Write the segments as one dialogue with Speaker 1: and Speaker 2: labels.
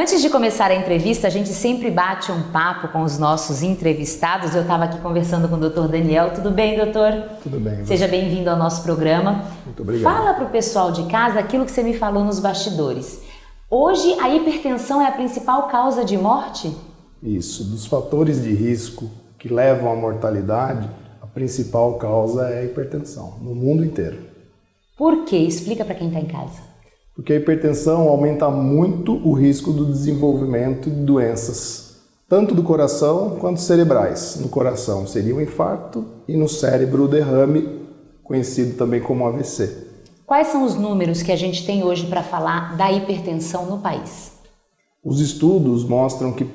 Speaker 1: Antes de começar a entrevista, a gente sempre bate um papo com os nossos entrevistados. Eu estava aqui conversando com o Dr. Daniel. Tudo bem, doutor?
Speaker 2: Tudo bem.
Speaker 1: Seja bem-vindo ao nosso programa.
Speaker 2: Muito obrigado.
Speaker 1: Fala para o pessoal de casa aquilo que você me falou nos bastidores. Hoje, a hipertensão é a principal causa de morte?
Speaker 2: Isso. Dos fatores de risco que levam à mortalidade, a principal causa é a hipertensão, no mundo inteiro.
Speaker 1: Por quê? Explica para quem está em casa.
Speaker 2: Porque a hipertensão aumenta muito o risco do desenvolvimento de doenças, tanto do coração quanto cerebrais. No coração seria o infarto e no cérebro o derrame, conhecido também como AVC.
Speaker 1: Quais são os números que a gente tem hoje para falar da hipertensão no país?
Speaker 2: Os estudos mostram que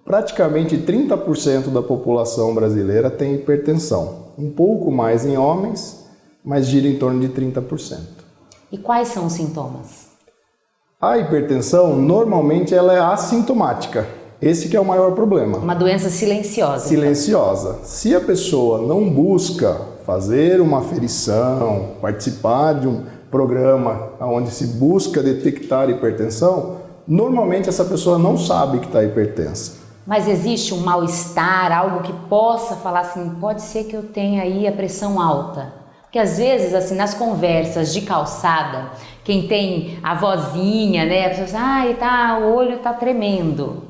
Speaker 2: praticamente 30% da população brasileira tem hipertensão. Um pouco mais em homens, mas gira em torno de 30%.
Speaker 1: E quais são os sintomas?
Speaker 2: A hipertensão, normalmente, ela é assintomática. Esse que é o maior problema.
Speaker 1: Uma doença silenciosa.
Speaker 2: Silenciosa. Então. Se a pessoa não busca fazer uma aferição, participar de um programa onde se busca detectar hipertensão, normalmente essa pessoa não sabe que está hipertensa.
Speaker 1: Mas existe um mal-estar, algo que possa falar assim, pode ser que eu tenha aí a pressão alta? Porque às vezes, assim, nas conversas de calçada, quem tem a vozinha, né, a pessoa diz, o olho tá tremendo.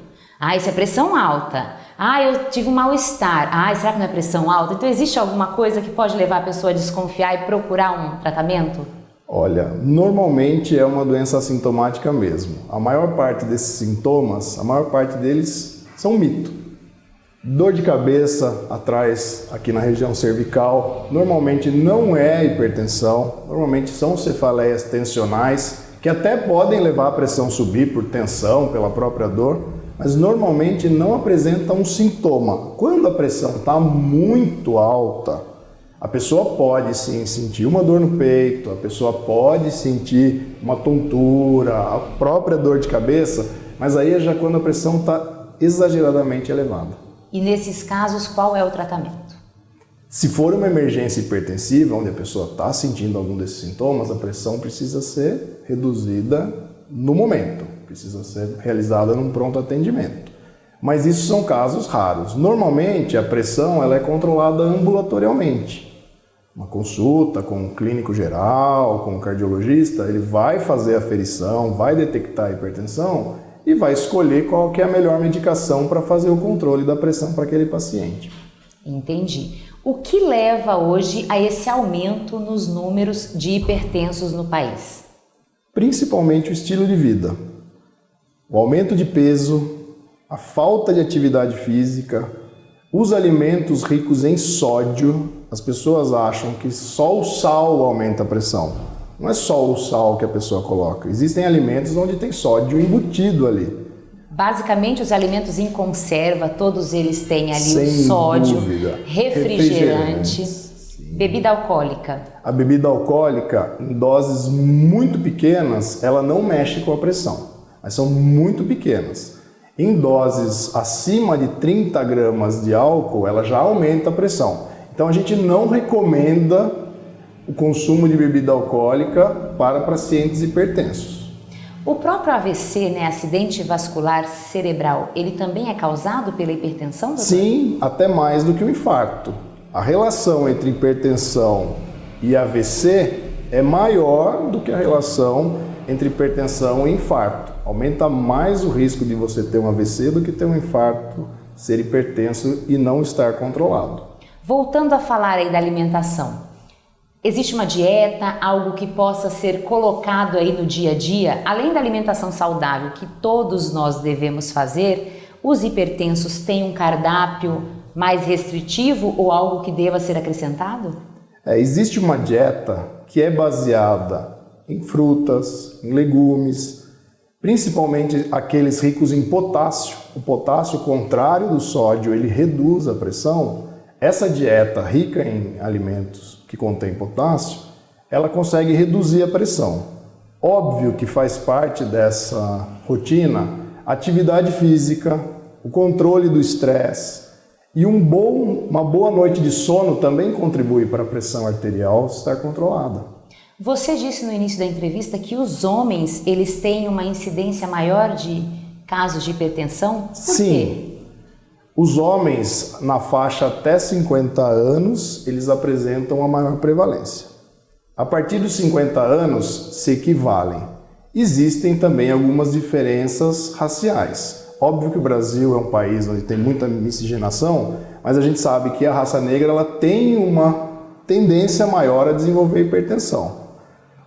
Speaker 1: Isso é pressão alta. Eu tive um mal-estar. Será que não é pressão alta? Então existe alguma coisa que pode levar a pessoa a desconfiar e procurar um tratamento?
Speaker 2: Olha, normalmente é uma doença assintomática mesmo. A maior parte desses sintomas, a maior parte deles são mito. Dor de cabeça atrás, aqui na região cervical, normalmente não é hipertensão, normalmente são cefaleias tensionais, que até podem levar a pressão subir por tensão, pela própria dor, mas normalmente não apresentam um sintoma. Quando a pressão está muito alta, a pessoa pode sim sentir uma dor no peito, a pessoa pode sentir uma tontura, a própria dor de cabeça, mas aí é já quando a pressão está exageradamente elevada.
Speaker 1: E nesses casos, qual é o tratamento?
Speaker 2: Se for uma emergência hipertensiva, onde a pessoa está sentindo algum desses sintomas, a pressão precisa ser reduzida no momento, precisa ser realizada num pronto atendimento. Mas isso são casos raros. Normalmente, a pressão ela é controlada ambulatorialmente. Uma consulta com um clínico geral, com um cardiologista, ele vai fazer a aferição, vai detectar a hipertensão e vai escolher qual que é a melhor medicação para fazer o controle da pressão para aquele paciente.
Speaker 1: Entendi. O que leva hoje a esse aumento nos números de hipertensos no país?
Speaker 2: Principalmente o estilo de vida. O aumento de peso, a falta de atividade física, os alimentos ricos em sódio. As pessoas acham que só o sal aumenta a pressão. Não é só o sal que a pessoa coloca. Existem alimentos onde tem sódio embutido ali.
Speaker 1: Basicamente, os alimentos em conserva, todos eles têm ali
Speaker 2: Sem
Speaker 1: o sódio,
Speaker 2: dúvida.
Speaker 1: refrigerante, bebida alcoólica.
Speaker 2: A bebida alcoólica, em doses muito pequenas, ela não mexe com a pressão, mas são muito pequenas. Em doses acima de 30 gramas de álcool, ela já aumenta a pressão. Então a gente não recomenda o consumo de bebida alcoólica para pacientes hipertensos.
Speaker 1: O próprio AVC, acidente vascular cerebral, ele também é causado pela hipertensão, doutor?
Speaker 2: Sim, até mais do que o infarto. A relação entre hipertensão e AVC é maior do que a relação entre hipertensão e infarto. Aumenta mais o risco de você ter um AVC do que ter um infarto, ser hipertenso e não estar controlado.
Speaker 1: Voltando a falar aí da alimentação, existe uma dieta, algo que possa ser colocado aí no dia a dia? Além da alimentação saudável que todos nós devemos fazer, os hipertensos têm um cardápio mais restritivo ou algo que deva ser acrescentado?
Speaker 2: Existe uma dieta que é baseada em frutas, em legumes, principalmente aqueles ricos em potássio. O potássio, ao contrário do sódio, ele reduz a pressão. Essa dieta rica em alimentos que contém potássio, ela consegue reduzir a pressão. Óbvio que faz parte dessa rotina atividade física, o controle do estresse e uma boa noite de sono também contribui para a pressão arterial estar controlada.
Speaker 1: Você disse no início da entrevista que os homens eles têm uma incidência maior de casos de hipertensão? Por
Speaker 2: Sim.
Speaker 1: quê?
Speaker 2: Os homens na faixa até 50 anos, eles apresentam a maior prevalência. A partir dos 50 anos, se equivalem. Existem também algumas diferenças raciais. Óbvio que o Brasil é um país onde tem muita miscigenação, mas a gente sabe que a raça negra ela tem uma tendência maior a desenvolver hipertensão.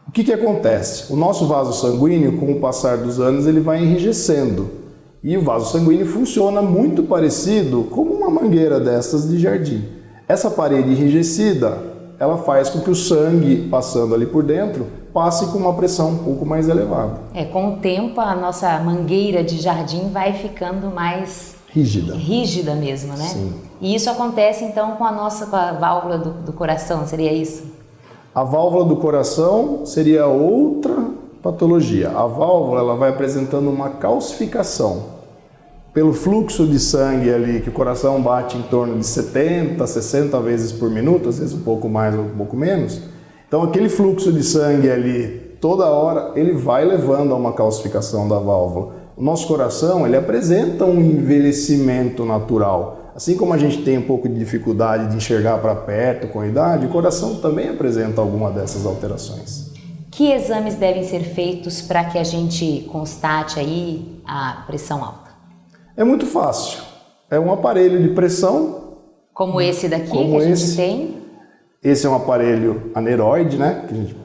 Speaker 2: O que acontece? O nosso vaso sanguíneo, com o passar dos anos, ele vai enrijecendo. E o vaso sanguíneo funciona muito parecido como uma mangueira dessas de jardim. Essa parede enrijecida, ela faz com que o sangue, passando ali por dentro, passe com uma pressão um pouco mais elevada.
Speaker 1: Com o tempo, a nossa mangueira de jardim vai ficando mais rígida mesmo, né?
Speaker 2: Sim.
Speaker 1: E isso acontece então com a válvula do coração, seria isso?
Speaker 2: A válvula do coração seria outra patologia. A válvula ela vai apresentando uma calcificação. Pelo fluxo de sangue ali, que o coração bate em torno de 70, 60 vezes por minuto, às vezes um pouco mais ou um pouco menos. Então aquele fluxo de sangue ali, toda hora, ele vai levando a uma calcificação da válvula. O nosso coração, ele apresenta um envelhecimento natural. Assim como a gente tem um pouco de dificuldade de enxergar para perto com a idade, o coração também apresenta alguma dessas alterações.
Speaker 1: Que exames devem ser feitos para que a gente constate aí a pressão alta?
Speaker 2: É muito fácil. É um aparelho de pressão.
Speaker 1: Como esse daqui que a gente tem?
Speaker 2: Esse é um aparelho aneroide, né? Que a gente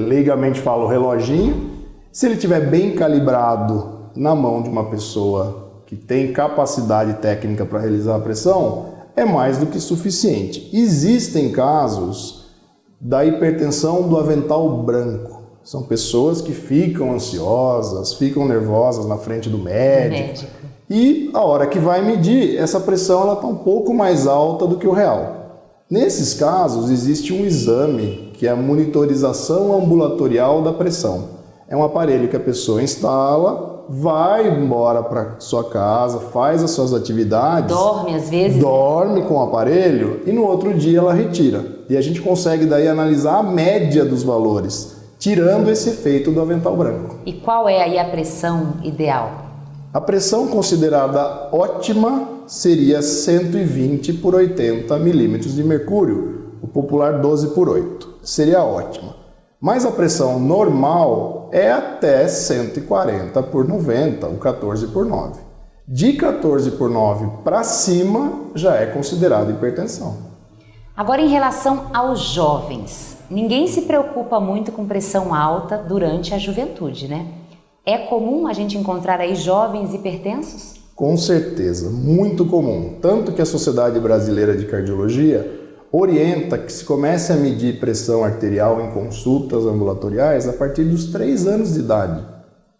Speaker 2: leigamente fala o reloginho. Se ele estiver bem calibrado na mão de uma pessoa que tem capacidade técnica para realizar a pressão, é mais do que suficiente. Existem casos da hipertensão do avental branco. São pessoas que ficam ansiosas, ficam nervosas na frente do médico. E a hora que vai medir, essa pressão ela está um pouco mais alta do que o real. Nesses casos, existe um exame que é a monitorização ambulatorial da pressão. É um aparelho que a pessoa instala, vai embora para sua casa, faz as suas atividades.
Speaker 1: Dorme às vezes?
Speaker 2: Dorme com o aparelho e no outro dia ela retira. E a gente consegue daí analisar a média dos valores, tirando esse efeito do avental branco.
Speaker 1: E qual é aí a pressão ideal?
Speaker 2: A pressão considerada ótima seria 120 por 80 milímetros de mercúrio, o popular 12 por 8. Seria ótima. Mas a pressão normal é até 140 por 90, o 14 por 9. De 14 por 9 para cima já é considerado hipertensão.
Speaker 1: Agora, em relação aos jovens, ninguém se preocupa muito com pressão alta durante a juventude, né? É comum a gente encontrar aí jovens hipertensos?
Speaker 2: Com certeza, muito comum. Tanto que a Sociedade Brasileira de Cardiologia orienta que se comece a medir pressão arterial em consultas ambulatoriais a partir dos 3 anos de idade.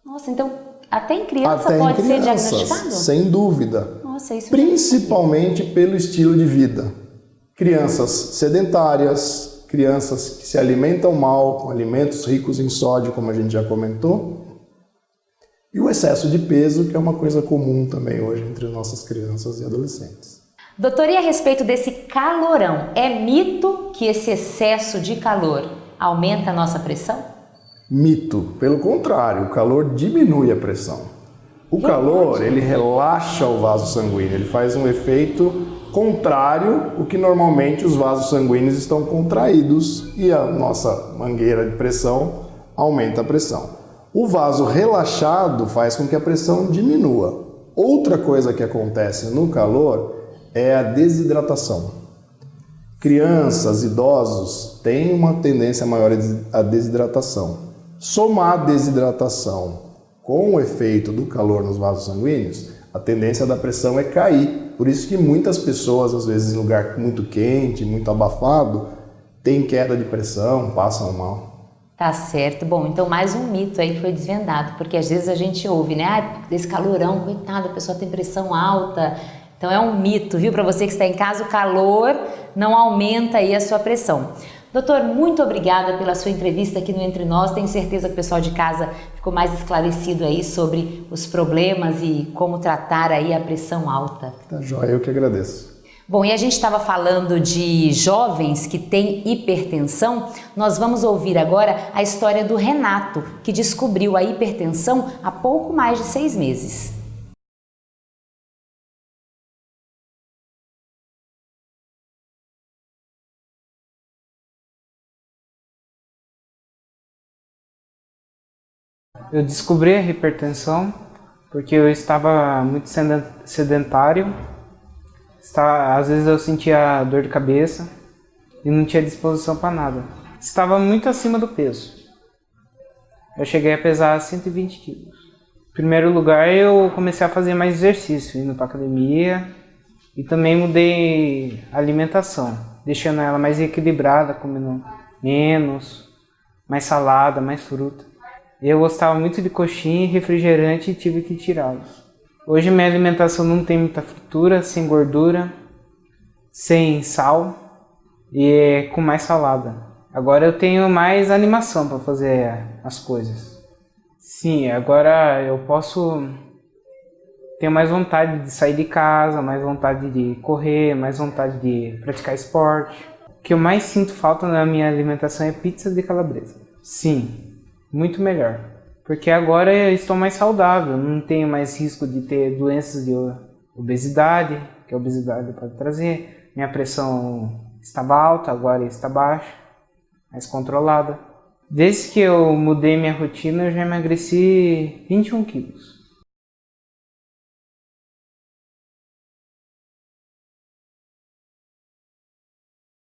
Speaker 1: Nossa, então até em criança pode ser diagnosticado?
Speaker 2: Sem dúvida.
Speaker 1: Nossa, isso
Speaker 2: principalmente pelo estilo de vida. Crianças sedentárias, crianças que se alimentam mal, com alimentos ricos em sódio, como a gente já comentou, e o excesso de peso, que é uma coisa comum também hoje entre nossas crianças e adolescentes.
Speaker 1: Doutor, e a respeito desse calorão, é mito que esse excesso de calor aumenta a nossa pressão?
Speaker 2: Mito. Pelo contrário, o calor diminui a pressão. O calor, ele relaxa o vaso sanguíneo, ele faz um efeito contrário ao que normalmente os vasos sanguíneos estão contraídos e a nossa mangueira de pressão aumenta a pressão. O vaso relaxado faz com que a pressão diminua. Outra coisa que acontece no calor é a desidratação. Crianças, idosos têm uma tendência maior à desidratação. Somar a desidratação com o efeito do calor nos vasos sanguíneos, a tendência da pressão é cair. Por isso que muitas pessoas, às vezes em lugar muito quente, muito abafado, têm queda de pressão, passam mal.
Speaker 1: Tá certo. Bom, então mais um mito aí que foi desvendado, porque às vezes a gente ouve, né? Desse calorão, coitado, a pessoa tem pressão alta. Então é um mito, viu? Para você que está em casa, o calor não aumenta aí a sua pressão. Doutor, muito obrigada pela sua entrevista aqui no Entre Nós. Tenho certeza que o pessoal de casa ficou mais esclarecido aí sobre os problemas e como tratar aí a pressão alta.
Speaker 2: Tá joia, eu que agradeço.
Speaker 1: Bom, e a gente estava falando de jovens que têm hipertensão. Nós vamos ouvir agora a história do Renato, que descobriu a hipertensão há pouco mais de 6 meses.
Speaker 3: Eu descobri a hipertensão porque eu estava muito sedentário. Às vezes eu sentia dor de cabeça e não tinha disposição para nada. Estava muito acima do peso. Eu cheguei a pesar 120 quilos. Em primeiro lugar, eu comecei a fazer mais exercício, indo para academia, e também mudei a alimentação, deixando ela mais equilibrada, comendo menos, mais salada, mais fruta. Eu gostava muito de coxinha e refrigerante e tive que tirá-los. Hoje minha alimentação não tem muita fritura, sem gordura, sem sal e com mais salada. Agora eu tenho mais animação para fazer as coisas. Sim, agora eu tenho mais vontade de sair de casa, mais vontade de correr, mais vontade de praticar esporte. O que eu mais sinto falta na minha alimentação é pizza de calabresa. Sim, muito melhor. Porque agora eu estou mais saudável, não tenho mais risco de ter doenças de obesidade, que a obesidade pode trazer. Minha pressão estava alta, agora está baixa, mais controlada. Desde que eu mudei minha rotina, eu já emagreci 21 quilos.